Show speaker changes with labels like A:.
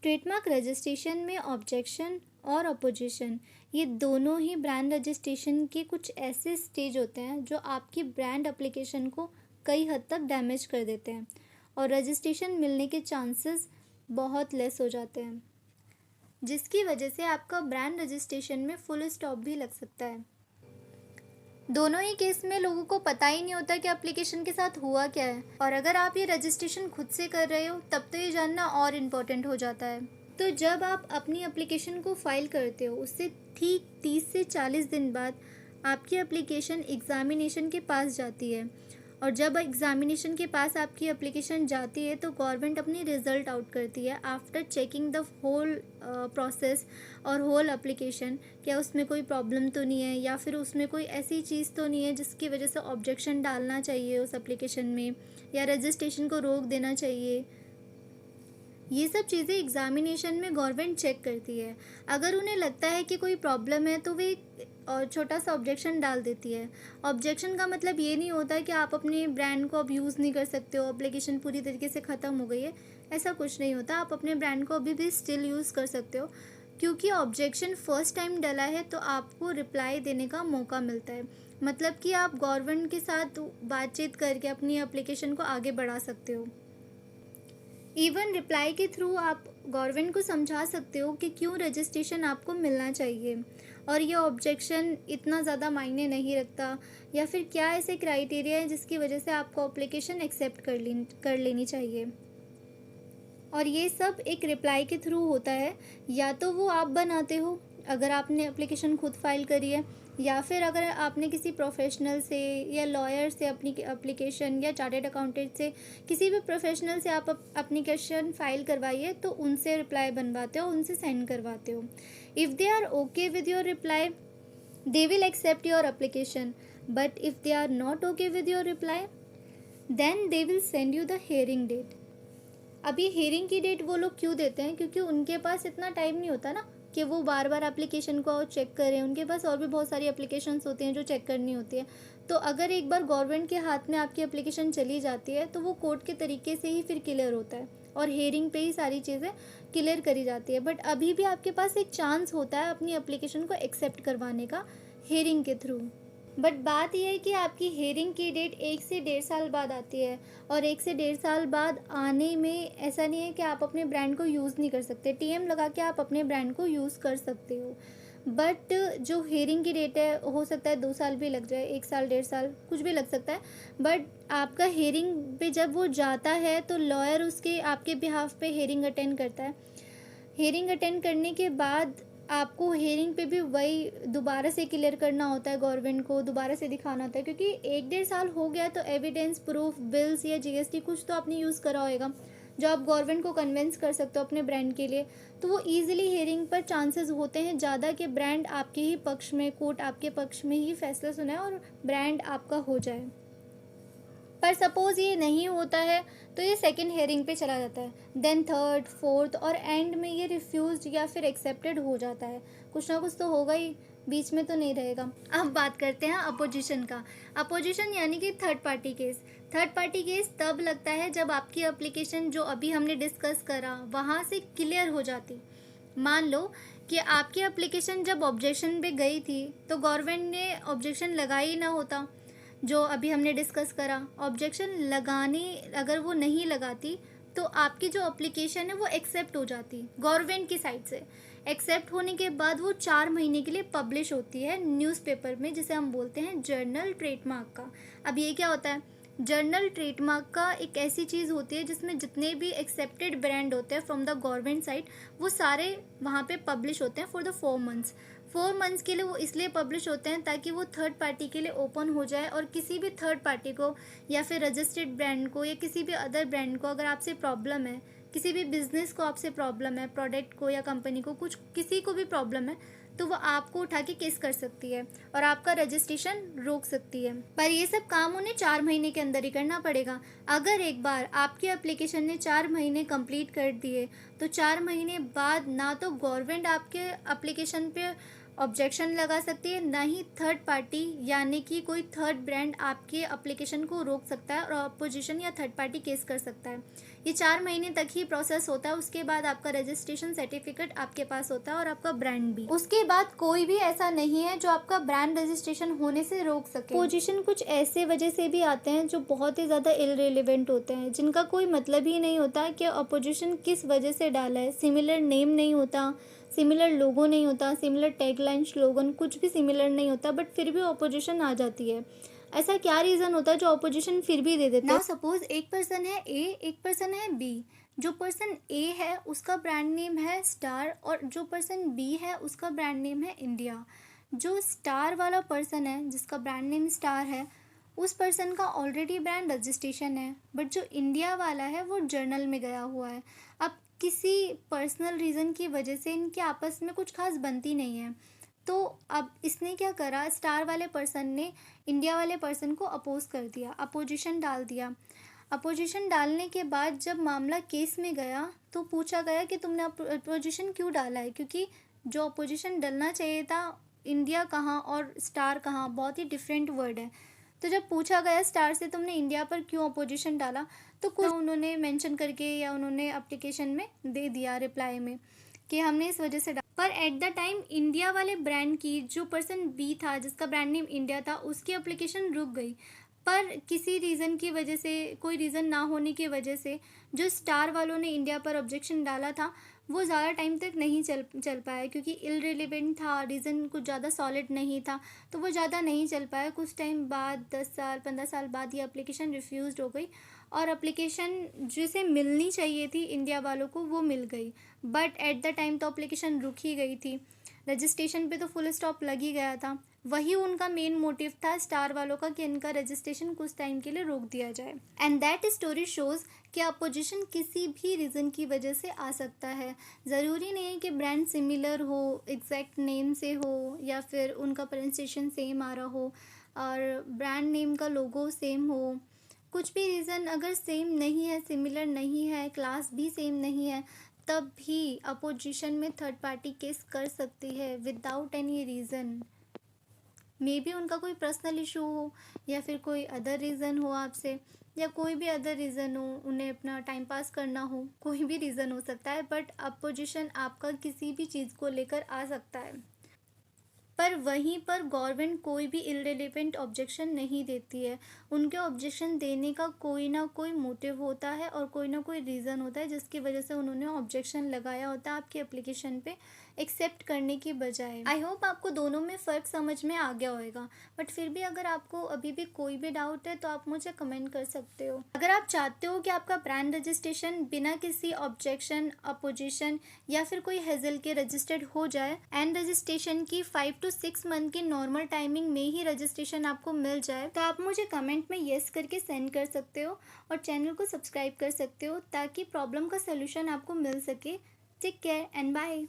A: Trademark registration में objection और opposition ये दोनों ही ब्रांड रजिस्ट्रेशन के कुछ ऐसे स्टेज होते हैं जो आपकी ब्रांड एप्लीकेशन को कई हद तक डैमेज कर देते हैं और रजिस्ट्रेशन मिलने के चांसेस बहुत लेस हो जाते हैं, जिसकी वजह से आपका ब्रांड रजिस्ट्रेशन में फुल स्टॉप भी लग सकता है। दोनों ही केस में लोगों को पता ही नहीं होता कि एप्लीकेशन के साथ हुआ क्या है, और अगर आप ये रजिस्ट्रेशन खुद से कर रहे हो तब तो ये जानना और इम्पोर्टेंट हो जाता है। तो जब आप अपनी एप्लीकेशन को फाइल करते हो उससे ठीक 30 से 40 दिन बाद आपकी एप्लीकेशन एग्जामिनेशन के पास जाती है, और जब एग्जामिनेशन के पास आपकी एप्लीकेशन जाती है तो गवर्नमेंट अपनी रिज़ल्ट आउट करती है after checking the whole process और होल एप्लीकेशन, क्या उसमें कोई प्रॉब्लम तो नहीं है या फिर उसमें कोई ऐसी चीज़ तो नहीं है जिसकी वजह से ऑब्जेक्शन डालना चाहिए उस एप्लीकेशन में या रजिस्ट्रेशन को रोक देना चाहिए। ये सब चीज़ें एग्जामिनेशन में गवर्नमेंट चेक करती है। अगर उन्हें लगता है कि कोई प्रॉब्लम है तो वे छोटा सा ऑब्जेक्शन डाल देती है। ऑब्जेक्शन का मतलब ये नहीं होता कि आप अपने ब्रांड को अब यूज़ नहीं कर सकते हो, एप्लीकेशन पूरी तरीके से ख़त्म हो गई है, ऐसा कुछ नहीं होता। आप अपने ब्रांड को अभी भी स्टिल यूज़ कर सकते हो, क्योंकि ऑब्जेक्शन फर्स्ट टाइम डला है तो आपको रिप्लाई देने का मौका मिलता है। मतलब कि आप गवर्नमेंट के साथ बातचीत करके अपनी एप्लीकेशन को आगे बढ़ा सकते हो। इवन रिप्लाई के थ्रू आप गवर्नमेंट को समझा सकते हो कि क्यों रजिस्ट्रेशन आपको मिलना चाहिए और ये ऑब्जेक्शन इतना ज़्यादा मायने नहीं रखता, या फिर क्या ऐसे क्राइटेरिया है जिसकी वजह से आपको एप्लीकेशन एक्सेप्ट कर लेनी चाहिए। और ये सब एक रिप्लाई के थ्रू होता है, या तो वो आप बनाते हो अगर आपने एप्लीकेशन खुद फाइल करी है, या फिर अगर आपने किसी प्रोफेशनल से या लॉयर से अपनी एप्लीकेशन या चार्टर्ड अकाउंटेंट से किसी भी प्रोफेशनल से आप एप्लीकेशन फाइल करवाई है तो उनसे रिप्लाई बनवाते हो, उनसे सेंड करवाते हो। If they are okay with your reply they will accept your application, but if they are not okay with your reply then they will send you the hearing date. अब ये hearing की date वो लोग क्यों देते हैं, क्योंकि उनके पास इतना टाइम नहीं होता ना कि वो बार बार एप्लीकेशन को चेक करें। उनके पास और भी बहुत सारी एप्लीकेशंस होती हैं जो चेक करनी होती है। तो अगर एक बार गवर्नमेंट के हाथ में आपकी एप्लीकेशन चली जाती है तो वो कोर्ट के तरीके से ही फिर क्लियर होता है और हियरिंग पे ही सारी चीज़ें क्लियर करी जाती है। बट अभी भी आपके पास एक चांस होता है अपनी एप्लीकेशन को एक्सेप्ट करवाने का हियरिंग के थ्रू। बट बात यह है कि आपकी हियरिंग की डेट 1 से 1.5 साल बाद आती है, और 1 से 1.5 साल बाद आने में ऐसा नहीं है कि आप अपने ब्रांड को यूज़ नहीं कर सकते। टीएम लगा के आप अपने ब्रांड को यूज़ कर सकते हो, बट जो हियरिंग की डेट है हो सकता है 2 साल भी लग जाए, 1 साल 1.5 साल कुछ भी लग सकता है। बट आपका हियरिंग पे जब वो जाता है तो लॉयर उसके आपके बिहाफ पे हियरिंग अटेंड करता है। हियरिंग अटेंड करने के बाद आपको हियरिंग पे भी वही दोबारा से क्लियर करना होता है, गवर्नमेंट को दोबारा से दिखाना होता है, क्योंकि 1-1.5 साल हो गया तो एविडेंस प्रूफ बिल्स या जीएसटी कुछ तो आपने यूज़ करा होगा जो आप गवर्नमेंट को कन्विंस कर सकते हो अपने ब्रांड के लिए। तो वो ईजिली हियरिंग पर चांसेस होते हैं ज़्यादा कि ब्रांड आपके ही पक्ष में, कोर्ट आपके पक्ष में ही फैसला सुनाए और ब्रांड आपका हो जाए। पर सपोज़ ये नहीं होता है तो ये सेकंड हियरिंग पे चला जाता है, देन थर्ड, फोर्थ, और एंड में ये रिफ्यूज़ या फिर एक्सेप्टेड हो जाता है। कुछ ना कुछ तो होगा ही, बीच में तो नहीं रहेगा। अब बात करते हैं अपोजिशन का। अपोजिशन यानी कि third party case. Third party case तब लगता है जब आपकी एप्लीकेशन जो अभी हमने डिस्कस करा वहाँ से क्लियर हो जाती। मान लो कि आपकी एप्लीकेशन जब ऑब्जेक्शन पे गई थी तो गवर्नमेंट ने ऑब्जेक्शन लगाई ना होता, जो अभी हमने डिस्कस करा। ऑब्जेक्शन लगाने अगर वो नहीं लगाती तो आपकी जो एप्लीकेशन है वो एक्सेप्ट हो जाती गवर्नमेंट की साइड से। एक्सेप्ट होने के बाद वो 4 महीने के लिए पब्लिश होती है न्यूज़पेपर में, जिसे हम बोलते हैं जर्नल ट्रेडमार्क का। अब ये क्या होता है, जर्नल ट्रेडमार्क का एक ऐसी चीज़ होती है जिसमें जितने भी एक्सेप्टेड ब्रांड होते हैं फ्रॉम द गवर्नमेंट साइड वो सारे वहाँ पे पब्लिश होते हैं फॉर द 4 मंथ्स। 4 मंथ्स के लिए वो इसलिए पब्लिश होते हैं ताकि वो थर्ड पार्टी के लिए ओपन हो जाए, और किसी भी थर्ड पार्टी को या फिर रजिस्टर्ड ब्रांड को या किसी भी अदर ब्रांड को अगर आपसे प्रॉब्लम है, किसी भी बिजनेस को आपसे प्रॉब्लम है, प्रोडक्ट को या कंपनी को कुछ किसी को भी प्रॉब्लम है, तो वो आपको उठा के केस कर सकती है और आपका रजिस्ट्रेशन रोक सकती है। पर ये सब काम उन्हें 4 महीने के अंदर ही करना पड़ेगा। अगर एक बार आपकी एप्लीकेशन ने 4 महीने कंप्लीट कर दिए तो 4 महीने बाद ना तो गवर्नमेंट आपके एप्लीकेशन पे ऑब्जेक्शन लगा सकती है, ना ही थर्ड पार्टी यानी कि कोई थर्ड ब्रांड आपके एप्लीकेशन को रोक सकता है और अपोजिशन या थर्ड पार्टी केस कर सकता है। ये 4 महीने तक ही प्रोसेस होता है, उसके बाद आपका रजिस्ट्रेशन सर्टिफिकेट आपके पास होता है और आपका ब्रांड भी। उसके बाद कोई भी ऐसा नहीं है जो आपका ब्रांड रजिस्ट्रेशन होने से रोक सके। पोजीशन कुछ ऐसे वजह से भी आते हैं जो बहुत ही ज़्यादा इररिलेवेंट होते हैं, जिनका कोई मतलब ही नहीं होता कि अपोजिशन किस वजह से डाला है। सिमिलर नेम नहीं होता, सिमिलर लोगो नहीं होता, सिमिलर टैगलाइन स्लोगन कुछ भी सिमिलर नहीं होता, बट फिर भी अपोजिशन आ जाती है। ऐसा क्या रीज़न होता है जो अपोजिशन फिर भी दे देते हैं? नाउ सपोज एक पर्सन है ए, एक पर्सन है बी। जो पर्सन ए है उसका ब्रांड नेम है स्टार और जो पर्सन बी है उसका ब्रांड नेम है इंडिया। जो स्टार वाला पर्सन है जिसका ब्रांड नेम स्टार है, उस पर्सन का ऑलरेडी ब्रांड रजिस्ट्रेशन है, बट जो इंडिया वाला है वो जर्नल में गया हुआ है। अब किसी पर्सनल रीज़न की वजह से इनके आपस में कुछ खास बनती नहीं है, तो अब इसने क्या करा, स्टार वाले पर्सन ने इंडिया वाले पर्सन को अपोज कर दिया, अपोजिशन डाल दिया। अपोजिशन डालने के बाद जब मामला केस में गया तो पूछा गया कि तुमने अपोजिशन क्यों डाला है, क्योंकि जो अपोजिशन डलना चाहिए था, इंडिया कहाँ और स्टार कहाँ, बहुत ही डिफरेंट वर्ड है। तो जब पूछा गया स्टार से तुमने इंडिया पर क्यों अपोजिशन डाला, तो कुछ उन्होंने मेंशन करके या उन्होंने एप्लीकेशन में दे दिया रिप्लाई में कि हमने इस वजह से डाला। पर एट द टाइम इंडिया वाले ब्रांड की जो पर्सन बी था जिसका ब्रांड नेम इंडिया था, उसकी एप्लीकेशन रुक गई। पर किसी रीज़न की वजह से, कोई रीज़न ना होने की वजह से, जो स्टार वालों ने इंडिया पर ऑब्जेक्शन डाला था वो ज़्यादा टाइम तक नहीं चल पाया, क्योंकि इलरिलेवेंट था, रीज़न कुछ ज़्यादा सॉलिड नहीं था, तो वो ज़्यादा नहीं चल पाया। कुछ टाइम बाद 10 साल 15 साल बाद ये एप्लीकेशन रिफ्यूज़ हो गई और एप्लीकेशन जिसे मिलनी चाहिए थी इंडिया वालों को वो मिल गई। बट एट द टाइम तो एप्लीकेशन रुक ही गई थी, रजिस्ट्रेशन पे तो फुल स्टॉप लग ही गया था। वही उनका मेन मोटिव था स्टार वालों का कि इनका रजिस्ट्रेशन कुछ टाइम के लिए रोक दिया जाए। एंड दैट स्टोरी शोज़ कि अपोजिशन किसी भी रीज़न की वजह से आ सकता है। ज़रूरी नहीं है कि ब्रांड सिमिलर हो, एग्जैक्ट नेम से हो, या फिर उनका प्रोनाउंसिएशन सेम आ रहा हो और ब्रांड नेम का लोगो सेम हो। कुछ भी रीज़न अगर सेम नहीं है, सिमिलर नहीं है, क्लास भी सेम नहीं है, तब भी अपोजिशन में थर्ड पार्टी केस कर सकती है without any reason. May be उनका कोई पर्सनल इशू हो या फिर कोई अदर रीज़न हो आपसे, या कोई भी अदर रीज़न हो, उन्हें अपना टाइम पास करना हो, कोई भी रीज़न हो सकता है, बट अपोजिशन आपका किसी भी चीज़ को लेकर आ सकता है। पर वहीं पर गवर्नमेंट कोई भी इररिलेवेंट ऑब्जेक्शन नहीं देती है। उनके ऑब्जेक्शन देने का कोई ना कोई मोटिव होता है और कोई ना कोई रीज़न होता है जिसकी वजह से उन्होंने ऑब्जेक्शन लगाया होता है आपकी एप्लीकेशन पे एक्सेप्ट करने की बजाय। आई होप आपको दोनों में फ़र्क समझ में आ गया होगा, बट फिर भी अगर आपको अभी भी कोई भी डाउट है तो आप मुझे कमेंट कर सकते हो। अगर आप चाहते हो कि आपका ब्रांड रजिस्ट्रेशन बिना किसी ऑब्जेक्शन, अपोजिशन या फिर कोई हेजल के रजिस्टर्ड हो जाए एंड रजिस्ट्रेशन की 5 to 6 मंथ की नॉर्मल टाइमिंग में ही रजिस्ट्रेशन आपको मिल जाए, तो आप मुझे कमेंट में येस करके सेंड कर सकते हो और चैनल को सब्सक्राइब कर सकते हो ताकि प्रॉब्लम का सोल्यूशन आपको मिल सके। Take care and bye.